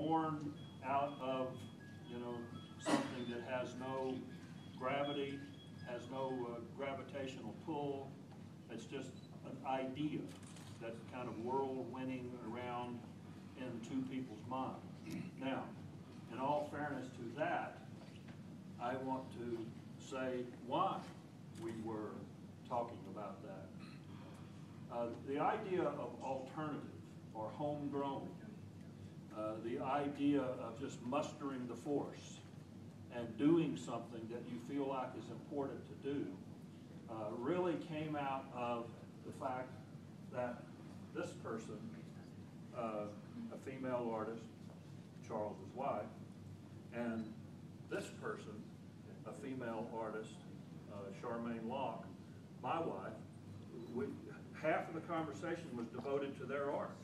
born out of, you know, something that has no gravity, has no gravitational pull. It's just an idea that's kind of whirlwinding around in two people's minds. Now, in all fairness to that, I want to say why we were talking about that. The idea of alternative or homegrown, the idea of just mustering the force and doing something that you feel like is important to do, really came out of the fact that this person, a female artist, Charles' wife, and this person, a female artist, Charmaine Locke, my wife, half of the conversation was devoted to their art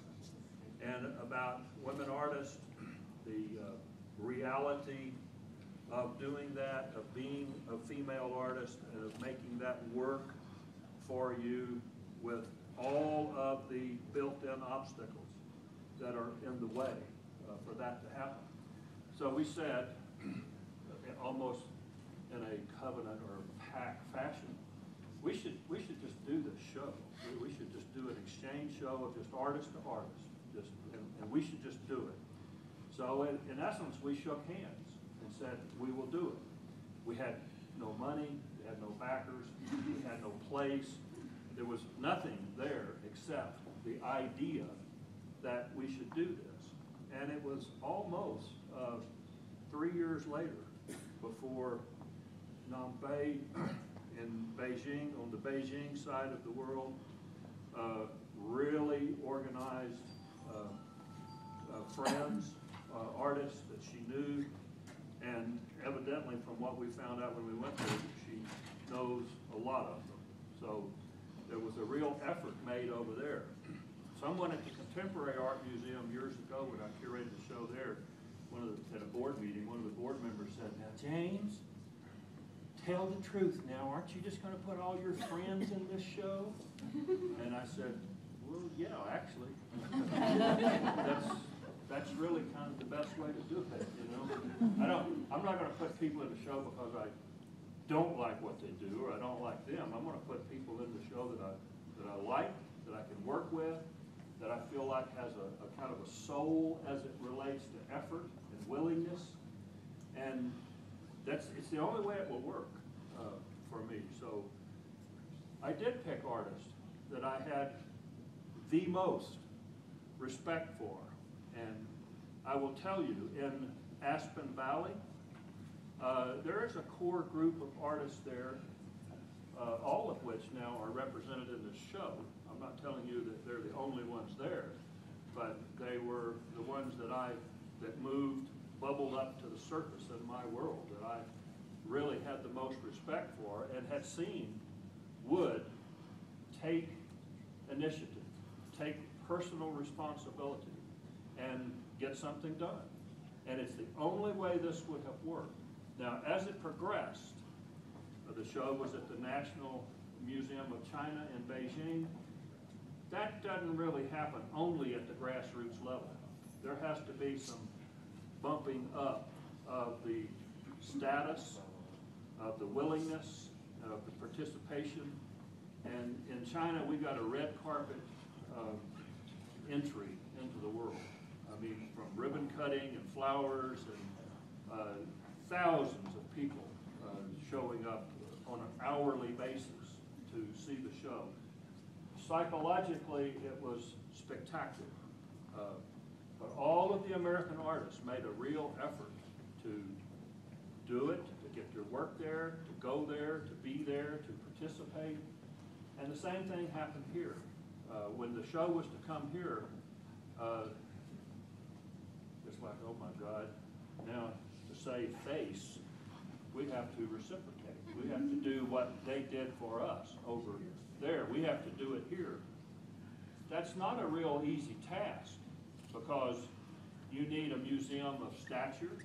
and about women artists, the reality of doing that, of being a female artist, and of making that work for you with all of the built-in obstacles that are in the way for that to happen. So we said, almost in a covenant or pact fashion, we should just do this show. We should just do an exchange show of just artist to artist, and we should just do it. So in essence, we shook hands and said, we will do it. We had no money, we had no backers, we had no place. There was nothing there except the idea that we should do this. And it was almost 3 years later before Nanbei in Beijing, on the Beijing side of the world, really organized friends, artists that she knew, and evidently from what we found out when we went there, she knows a lot of them. So there was a real effort made over there. Someone at the Contemporary Art Museum years ago, when I curated the show there, at a board meeting, one of the board members said, "Now, James, tell the truth now. Aren't you just going to put all your friends in this show?" And I said, "Well, yeah, actually." That's really kind of the best way to do it, you know. I'm not going to put people in the show because I don't like what they do or I don't like them. I'm going to put people in the show that I like, that I can work with, that I feel like has a kind of a soul as it relates to effort and willingness. And it's the only way it will work for me. So I did pick artists that I had the most respect for. And I will tell you, in Aspen Valley, there is a core group of artists there, all of which now are represented in this show. I'm not telling you that they're the only ones there, but they were the ones that moved, bubbled up to the surface in my world, that I really had the most respect for and had seen would take initiative, take personal responsibility, and get something done. And it's the only way this would have worked. Now, as it progressed, the show was at the National Museum of China in Beijing. That doesn't really happen only at the grassroots level. There has to be some bumping up of the status, of the willingness, of the participation. And in China, we got a red carpet entry into the world. I mean, from ribbon cutting and flowers and thousands of people showing up on an hourly basis to see the show. Psychologically, it was spectacular. But all of the American artists made a real effort to do it, to get their work there, to go there, to be there, to participate. And the same thing happened here. When the show was to come here, it's like, oh my God, now to save face, we have to reciprocate. We have to do what they did for us over there. We have to do it here. That's not a real easy task because you need a museum of stature,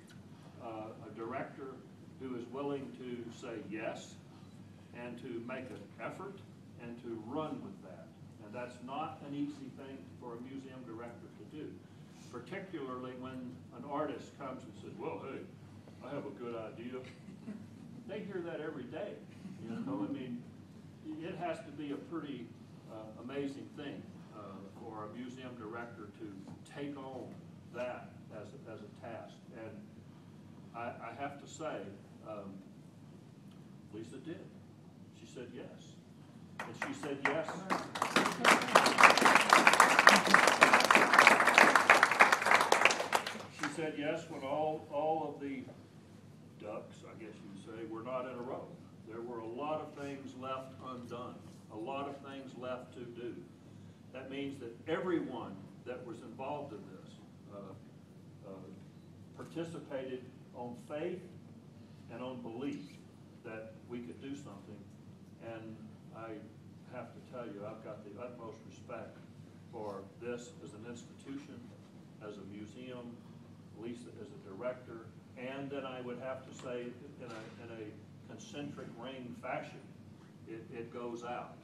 a director who is willing to say yes and to make an effort and to run with that. And that's not an easy thing for a museum director to do. particularly when an artist comes and says, well, hey, I have a good idea. They hear that every day, you know. I mean, it has to be a pretty amazing thing for a museum director to take on that as a task. And I have to say, Lisa did. She said yes. And she said yes. She said yes when all of the ducks, I guess you would say, were not in a row. There were a lot of things left undone, a lot of things left to do. That means that everyone that was involved in this participated on faith and on belief that we could do something. And I have to tell you, I've got the utmost respect for this as an institution, as a museum, Lisa as a director, and then I would have to say in a concentric ring fashion, it goes out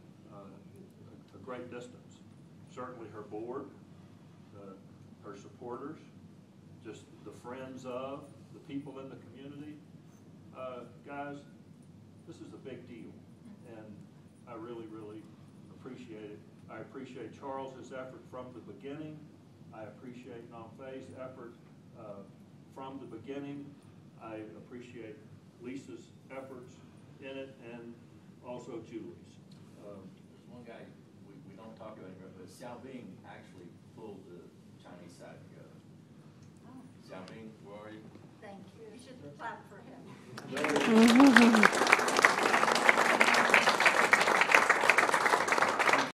a great distance. Certainly her board, her supporters, just the friends of, the people in the community. Guys, this is a big deal, and I really, really appreciate it. I appreciate Charles's effort from the beginning. I appreciate Namfe's effort from the beginning. I appreciate Lisa's efforts in it, and also Julie's. There's one guy we don't talk about anymore, but Xiaobing actually pulled the Chinese side together. Oh. Xiaobing, where are you? Thank you. You should clap for him. There